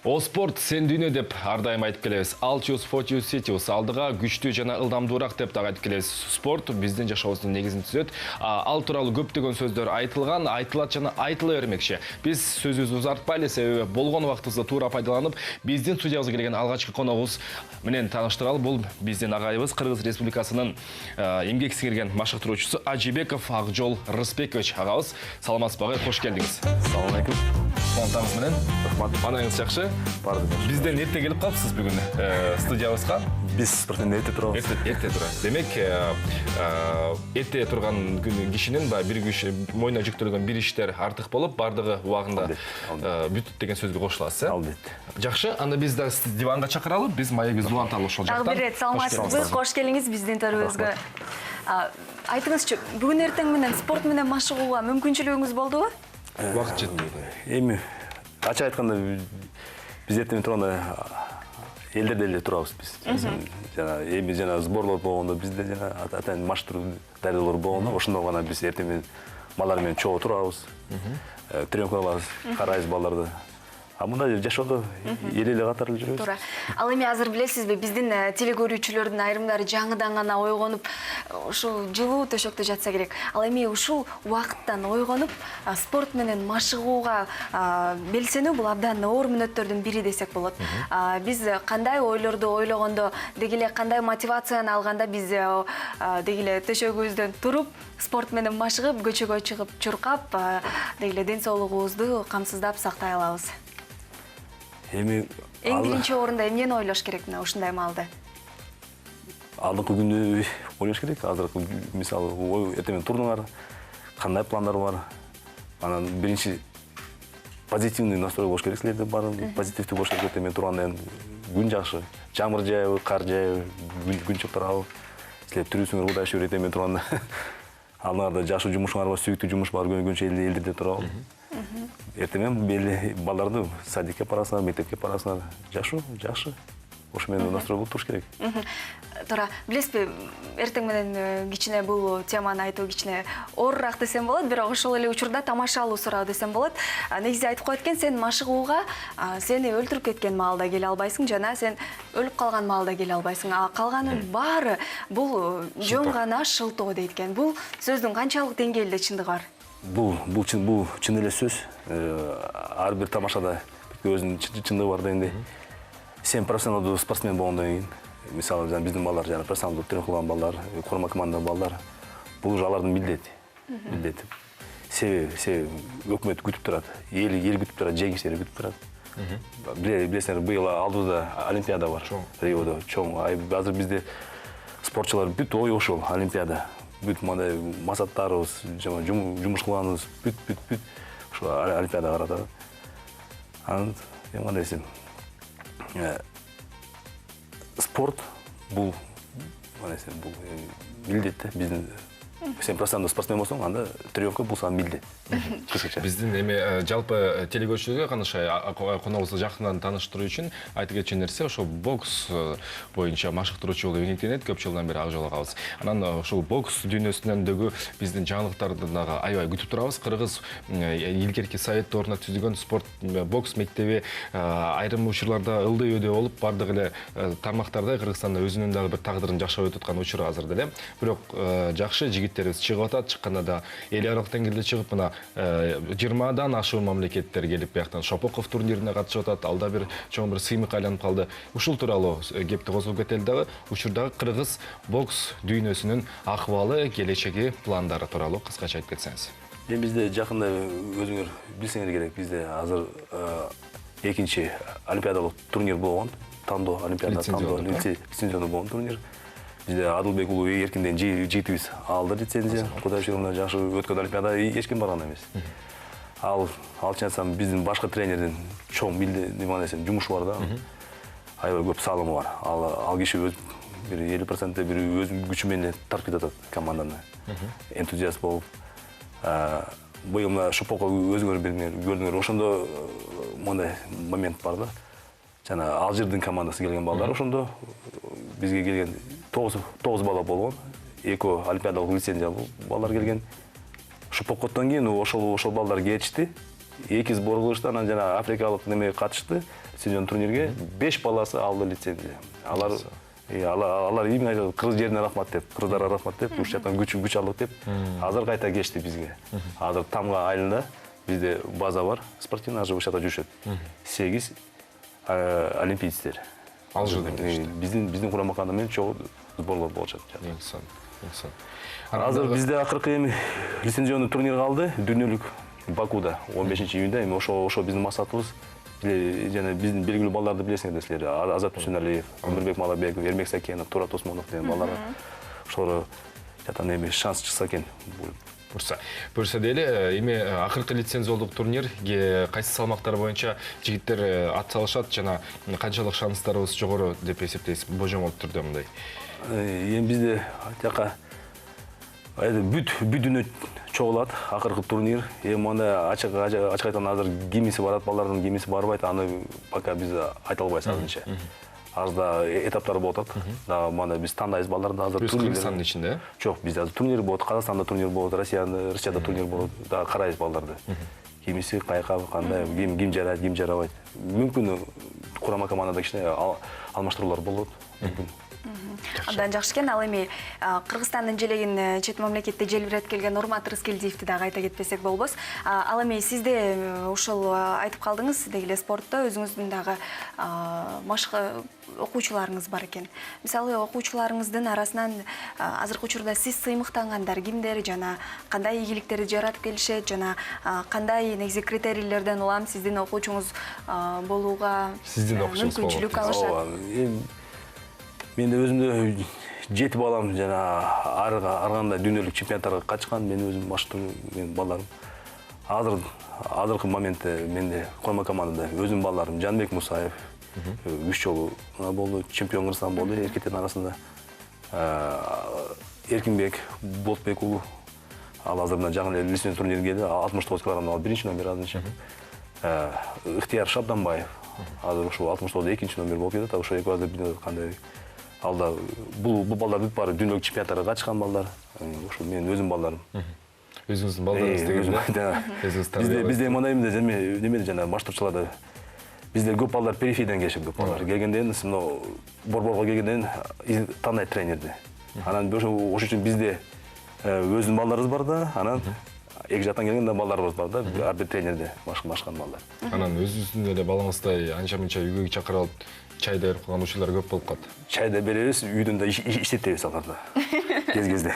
О спорт сен дүйнө деп ар дайым айтып келебиз. Алтиус, Фотиус, Ситиус алдыга күчтүү жана ылдамдуураак деп дагы айтып келебиз. Спорт биздин жашообуздун негизин түзөт. Ал тууралуу көптөгөн сөздөр айтылган, айтылат жана айтыла бермекчи. Биз сөзүбүздү узартпайлы, себеби болгон убактыбызды туура пайдаланып, биздин студиябызга келген алгачкы коногубуз менен тааныштыралы. Бул биздин агайыбыз Кыргыз Республикасынын эмгек сиңирген машыктыруучусу Ажибеков Акжол Рыспекович агабыз. Саламатсызбы, кош келдиңиз. Салам алейкум. Куантабыз менен. Анаңыз жакшы? Бизден эрте келип калыпсыз бүгүн студиябызга. Биз спортмен эрте турабыз. Эрте тура. Демек, эрте турган кишинин бир киши мойнуна жүктөлгөн бир иштер артык болуп, бардыгы убагында бүтүт деген сөзгө кошуласыз, э? Албетте. Жакшы, анда биз да диванга чакыралы, биз маегибизди уланталы ошол жактан. Дагы бир рет саламатсызбы, кош келиңиз биздин төрүбүзгө. Айтыңызчы, бүгүн эртең менен спорт менен машыгууга мүмкүнчүлүгүңүз болдубу? Убакыт жетпейт. Эми ачык айтканда биз эртең турганда элдерде эле турабыз биз. Жана эми жана сборлор болгондо бизде жана атайын машыктыруу дарылар болгондо ошондо гана биз эртең менен балдар менен чогуу турабыз. Тренировка кылабыз, карайбыз балдарды. А мында жашоодо эл катары эле жүрөбүз. Туура. Ал эми азыр билесизби, биздин телекөрүүчүлөрдүн айрымдары жаңыдан гана ойгонуп, ушул жылуу төшөктө жатса керек. Ал эми ушул убакыттан ойгонуп, спорт менен машыгууга белсенүү бул абдан оор мүнөттөрдүн бири десек болот. Биз кандай ойлорду ойлогондо, деги эле кандай мотивацияны алганда биз деги эле төшөгүбүздөн туруп, спорт менен машыгып, көчөгө чыгып, чуркап, деги эле ден соолугубузду камсыздап сактай алабыз. Эми Эң биринчи орунда эмнени ойлош керек мына ушундай маалда? Алдыңкы күндү ойлош керек. Азыркы мисалы эртең турдуңар, кандай пландар бар? Анан биринчи позитивный настрой болуш керек силерде, баары позитивдүү болуш керек. Эртең тургандан күн жакшы, жамыр жаабы, кар жаабы, күн чыгып турабы? Силер түрүсүңөр удайчы эртең турганда. Алдыңарда жакшы жумушуңар бар, сүйүктүү жумуш бар, күнчө элдерде турабы? Эртең беле балдарды садикке барасыңар, мектепке барасыңар. Жакшы. Ошо менен настрой болуп туруш керек. Туура. Билесизби, эртең менен кичине бул теманы айтуу кичине оорураак десем болот, бирок ошол эле учурда тамашалуу суроо десем болот. Негизи айтып коет экен, сен машыгууга сени өлтүрүп кеткен маалда келе албайсың, жана сен өлүп калган маалда келе албайсың. А калганын баары бул жөн гана шылтоо дейт экен. Бул сөздүн канчалык деңгээлде чындыгы бар? Бул чын эле сөз. Ар бир тамашада өзүнүн чындыгы бар дегенде. Сен профессионалдуу спортсмен болгондон кийин, мисалы биздин балдар жана профессионалдуу тренер кылган балдар, корма команда балдар, бул уже алардын милдети. Себеби өкмөт күтүп турат, эл күтүп турат, жеңиштер күтүп турат. Билесиңер, быйыл алдыда Олимпиада бар. Риодо чоң. Азыр бизде спортчулар бүт ой ошол Олимпиада. Бүт мындай максаттарыбыз, жана жумуш кылганыбыз бүт ошо Олимпиадага карата. Анан кандай десем, спорт бул милдет биздин. Сен профессионалдуу спортсмен болсоң, анда тренировка бул сага милдет. Биздин эми жалпы телекөрүүчүлөргө канышай коногубузду жакындан тааныштыруу үчүн айтып кетчү нерсе ошол бокс боюнча машыктыруучу болуп эмгектенет көп жылдан бери Акжол агабыз. Анан ошол бокс дүйнөсүндөгү биздин жаңылыктарды дагы аябай күтүп турабыз. Кыргыз илгерки совет ордуна түзүлгөн спорт бокс мектеби айрым учурларда ылдый-өдөө болуп, бардык эле тармактарда Кыргызстанда өзүнүн дагы бир тагдырын жашап өтүп учуру азыр деле. Бирок жакшы жигиттерибиз чыгып атат, чыкканда да эл аралык деңгээлде чыгып, мына 20дан ашуун мамлекеттер келип бияктан Шопоков турнирине катышып атат. Алда бир чоң бир сыймык айланып калды. Ушул тууралуу кепти козгоп кетели дагы. Учурдагы кыргыз бокс дүйнөсүнүн акыбалы, келечеги, пландары тууралуу кыскача айтып кетсеңиз. Эми бизде жакында өзүңөр билсеңер керек, бизде азыр экинчи олимпиадалык турнир болгон. Тандо олимпиада, тандо лицензиону болгон турнир. Бизде Адылбек уулу эркинден жигитибиз алды лицензия. Кудай шүгүрүнө жакшы өткөн олимпиада эч ким барган эмес. Ал чынсам биздин башкы тренердин чоң десем жумушу бар да. Аябай көп салымы бар. Ал киши өз бир 50% бир өз күчү менен таркып атат команданы. Энтузиаст болуп, быйыл мына Шопоков өзүңөр көрдүңөр, ошондо мындай момент бар да. Жана Алжирдин командасы келген балдар ошондо бизге келген 9 бала болгон. Эко олимпиадалык лицензия балдар келген. Шопокоттон кийин ошол балдар кетишти. 2 сбор кылышты, анан жана Африкалык неме катышты, лицензион турнирге 5 баласы алды лицензия. Алар именно кыргыз жерине рахмат деп, кыргыздарга рахмат деп, уш жактан күч алдык деп, азыр кайта кечти бизге. Азыр Тамга айылында бизде база бар, спортивный, уш жакта жүрүшөт. 8 олимпийцтер. Ал жерде Биздин курама менен чогуу сборлор болушат. Инсан. Азыр бизде акыркы эми лицензионный турнир калды, дүйнөлүк Бакуда 15-июнда. Эми ошо биздин максатыбыз. Жана биздин белгилүү балдарды билесиңер силер. Азат Үсөнәлиев, Өмүрбек Малабеков, Эрмек Сакенов, Турат Осмонов деген балдар. Ошолор жактан эми шанс чыкса экен. Бурса дели, эми акыркы лицензиялык турнирге кайсы салмактар боюнча жигиттер ат салышат жана канчалык шанстарыбыз жогору деп эсептейсиз? Божомол түрдө мындай. Эми бизде жака бүт дүйнө чогулат акыркы турнир. Эми мында ачык айтканда азыр кимиси барат, балдардын кимиси барбайт, аны пока биз айта албайбыз азырынча. Азырда этаптар болуп атат. Дагы мында биз тандайбыз балдарды азыр турнирлер. Кыргызстандын ичинде? Жок, bizde азыр турнир болот, Казакстанда турнир болот, Россияда турнир болот. Дагы карайбыз балдарды. Кимиси кайка кандай, ким жарайт, ким жарабайт. Мүмкүн курама командада кичине алмаштыруулар болот. Мүмкүн. Андан жакшы экен. Ал эми Кыргызстандын желегин чет мамлекетте желбирет келген Урмат Рыскелдиевди дагы айта кетпесек болбос. Ал эми сизде ушул айтып калдыңыз, деги эле спортто өзүңүздүн дагы машык окуучуларыңыз бар экен. Мисалы окуучуларыңыздын арасынан азыркы учурда сиз сыймыктангандар кимдер жана кандай ийгиликтерди жаратып келишет жана кандай негизи критерийлерден улам сиздин окуучуңуз болууга мүмкүнчүлүк алышат? Мен де өзімді 7 балам жана ар кандай дүйнөлүк чемпионаттарга катышкан, мен өзүм машыктуу мен балдарым. Азыркы моментте менде койма командада өзүм балдарым Жанбек Мусаев 3 жолу болду, чемпион Кыргызстан болду эркектердин арасында. Эркинбек Болтбек уулу, ал азыр мына жакын эле лицензион турнирге келди, 69 килограммда ал 1-чи номер азырынча. Ыктыяр Шабданбаев, азыр ошо 69 2-чи номер болуп кетет, ошо эки базда билет кандай. Алда бул балдар бүт баары дүйнөлүк чемпионаттарга катышкан балдар. Ошо менин өзүм балдарым. Өзүңүздүн балдарыңыз дегенде? Бизде мындай неме жана баштоочуларда бизде көп балдар перифериядан келишет, көп балдар. Келгенден мына борборго келгенден тандайт тренерди. Анан ошо үчүн бизде өзүнүн балдарыбыз бар да, анан эки жактан келген балдарыбыз бар да, ар бир тренерде машкан балдар. Анан өзүңүздүн эле балаңыздай анча-мынча үйгө чакырып алып чай дайыр кылган учурлар көп болуп калат. Чай да беребиз, үйдөн да иштетебиз аларда. Кез-кезде.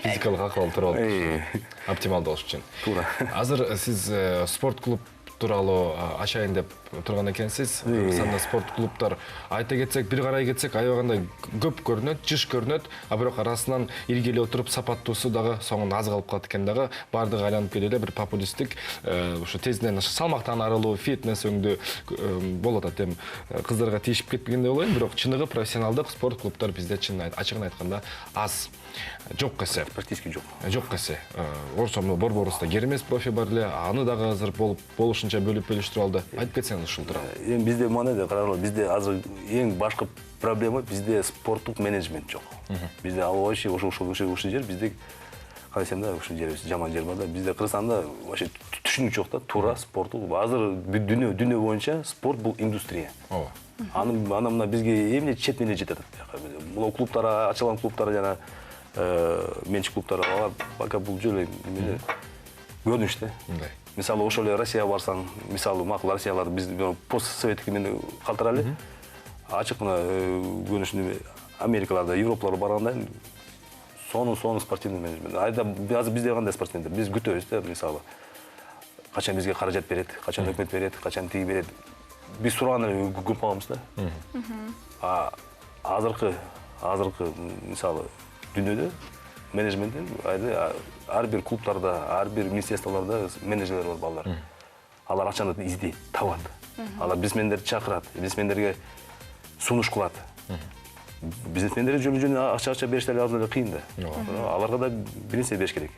Физикалык акыбал тууралуу оптималдуу болуш үчүн. Туура. Азыр сиз спорт клуб тууралуу ачайын деп турган экенсиз. Кыргызстанда спорт клубтар айта кетсек, бир карай кетсек, аябагандай көп көрүнөт, жыш көрүнөт, а бирок арасынан иргеле отуруп сапаттуусу дагы соңунда аз калып калат экен дагы. Бардыгы айланып келе эле бир популисттик, ушу тезинен салмактан арылуу, фитнес өңдүү болот атат. Эми кыздарга тийишип кетпегендей болойн, бирок чыныгы профессионалдык спорт клубтар бизде ачыгын айтканда аз. Жок эсе. Практически жок. Жок эсе. Орсомдо борборубузда керемес профи бар эле, аны дагы азыр болушунча бөлүп бөлүштүрүп алды. Айтып кетсеңиз ушул тууралуу. Эми бизде мындай да карагыла, бизде азыр эң башкы проблема бизде спорттук менеджмент жок. Бизде ал вообще ушул жер бизде кандай десем да, ушул жер жаман жер бар да. Бизде Кыргызстанда вообще түшүнүк жок да, туура спорттук. Азыр дүйнө боюнча спорт бул индустрия. Ооба. Аны мына бизге эмне чет менен жетет. Бул клубтар ачылган клубтар жана менчик клубтар алар пока бул жолу эмне көрүнүш да. Мындай. Мисалы ошол эле Россияга барсаң, мисалы макул Россиялар биз постсоветтик менен калтыра эле. Ачык мына көрүнүш Америкаларда, Европаларда барганда сонун спортивный менеджмент. Азыр бизде кандай спортсмендер? Биз күтөбүз да, мисалы. Качан бизге каражат берет, качан өкмөт берет, качан тиги берет. Биз сураган эле көп калабыз да. Азыркы мисалы дүйнөдө менеджменттен ар бир клубтарда, ар бир министрликтарда менеджерлер бар балдар. Алар акчаны издейт, табат. Алар бизнесмендерди чакырат, бизнесмендерге сунуш кылат. Бизнесмендерге жөн-жөн акча бериш эле кыйын да. Аларга да бир нерсе бериш керек.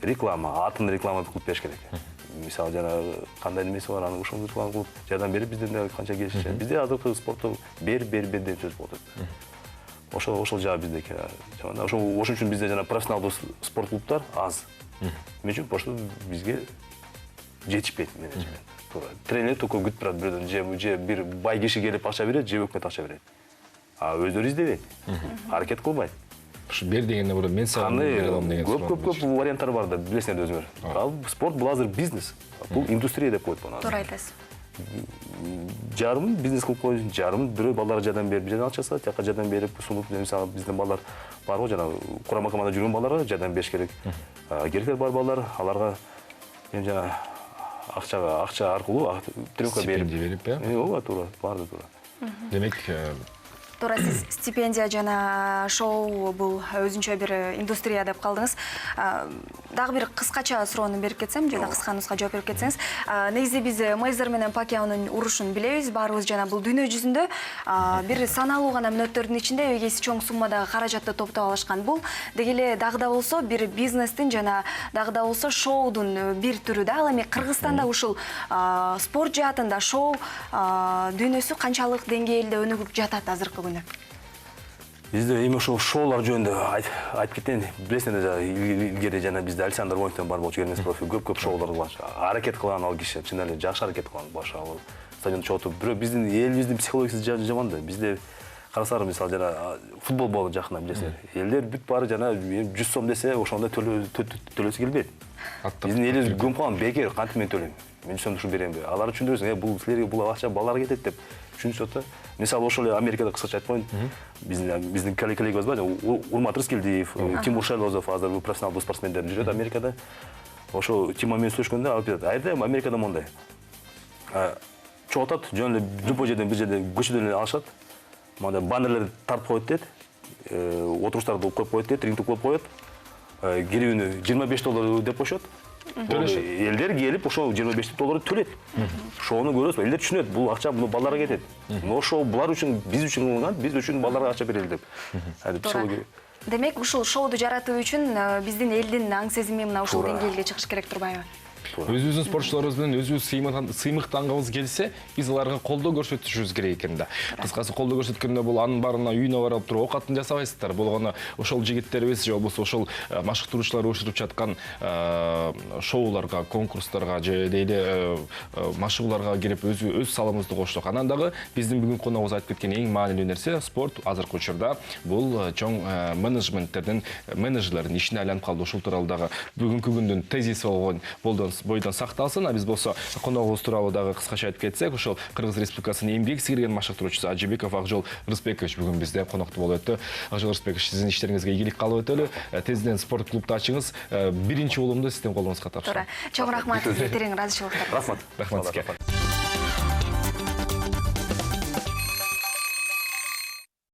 Реклама, атын реклама кылып бериш керек. Мисалы жана кандай немеси бар, аны ушул реклама кылып жардам берип бизден да канча келишет. Бизде азыркы спортто бер деп сөз болот. Ошол жагы биздеки. Ошол үчүн бизде жана профессионалдуу спорт клубтар аз. Мен үчүн просто бизге жетишпейт менеджмент. Туура. Тренер только күтүп турат бирөөдөн же бир бай киши келип акча берет, же өкмөт акча берет. А өздөрү издебейт. Аракет кылбайт. Ушу бер дегенде бұрын мен саған бере аламын деген көп варианттар бар да, билесиңер өзүңөр. Ал спорт бул азыр бизнес. Бул индустрия деп коет буну. Туура айтасыз. Жарымын бизнес кылып коюш, жарымын бирөө балдарга жардам берип, жана акчасы жакка жардам берип, сунуп, мисалы биздин балдар бар го, жана курама команда жүргөн балдарга жардам бериш керек. Керектер бар балдар, аларга эми жана акча аркылуу тренировка берип, ооба, туура, баары туура. Демек, Туура, сиз стипендия жана шоу бул өзүнчө бир индустрия деп калдыңыз. Дагы бир кыскача суроону берип кетсем, же да кыска нуска жооп берип кетсеңиз. Негизи биз Мейзер менен Пакьяонун урушун билебиз. Баарыбыз жана бул дүйнө жүзүндө бир саналуу гана мүнөттөрдүн ичинде эгеси чоң суммадагы каражатты топтоп алышкан. Бул деги эле дагы да болсо бир бизнестин жана дагы да болсо шоудун бир түрү да. Ал эми Кыргызстанда ушул спорт жаатында шоу дүйнөсү канчалык деңгээлде өнүгүп жатат азыркы күнү? Бизде эми ошол шоулар жөнүндө айтып кетейин. Билесиңер да, илгери жана бизде Александр Войтон бар болчу, Эрнест профи көп шоулар кылган. Аракет кылган ал киши, чын эле жакшы аракет кылган башы. Стадионду чогултуп, бирок биздин элибиздин психологиясы жаман да. Бизде карасаңар, мисалы жана футбол болду жакында, билесиңер. Элдер бүт баары жана 100 сом десе, ошондо төлөсү келбейт. Биздин элибиз көмүп калган, бекер кантип мен төлөйм? Мен 100 сомду беремби? Алар түшүндүрөсүң, бул силерге бул акча балдарга кетет деп. Түшүнүшөт да. Мисалы ошол Америкада кыскача айтып коеюн. Биздин коллегабыз бар, Урмат Рыскелдиев, Тимур Шайлозов азыр бул профессионалдуу спортсмендер жүрөт Америкада. Ошо Тима менен сүйлөшкөндө алып жатат. Айда Америкада мондай. Чогултат, жөн эле любой жерден бир жерден көчөдөн эле алышат. Мондай баннерлер тартып коет дейт. Отуруштарды коюп коет дейт, рингти коюп коет. Кирүүнү $25 деп коюшат. Элдер келип ошол $25 төлөйт. Шоуну көрөсүз, элдер түшүнөт, бул акча бул балдарга кетет. Но ошол булар үчүн, биз үчүн кылынган, биз үчүн балдарга акча берели деп. Демек, ушул шоуду жаратуу үчүн биздин элдин аң сезими мына ушул деңгээлге чыгыш керек турбайбы? Өзүбүздүн спортчуларыбыз менен өзүбүз сыймыктангыбыз келсе, биз аларга колдоо көрсөтүшүбүз керек экен да. Кыскасы колдоо көрсөткөндө бул анын баарына үйүнө барып туруп оокатын жасабайсыздар. Бул гана ошол жигиттерибиз же болбосо ошол машыктыруучулар урушуп жаткан шоуларга, конкурстарга же дейли машыгууларга кирип өз салымыбызды коштук. Анан дагы биздин бүгүнкү коногубуз айтып кеткен эң маанилүү нерсе спорт азыркы учурда бул чоң менеджменттердин менеджерлердин ишине айланып калды. Ушул тууралуу дагы бүгүнкү күндүн тезиси бойдон сакталсын. А биз болсо коногубуз тууралуу дагы кыскача айтып кетсек, ошол Кыргыз Республикасынын эмгек сиңирген машыктыруучусу Ажибеков Акжол Рысбекович бүгүн бизде конокту болуп өттү. Акжол Рысбекович, сиздин иштериңизге ийгилик каалап өтөлү. Тезден спорт клубду ачыңыз. Биринчи улумду сиздин колуңузга тапшырам. Туура. Чоң рахмат, терең ыраазычылыктар. Рахмат. Рахмат сизге.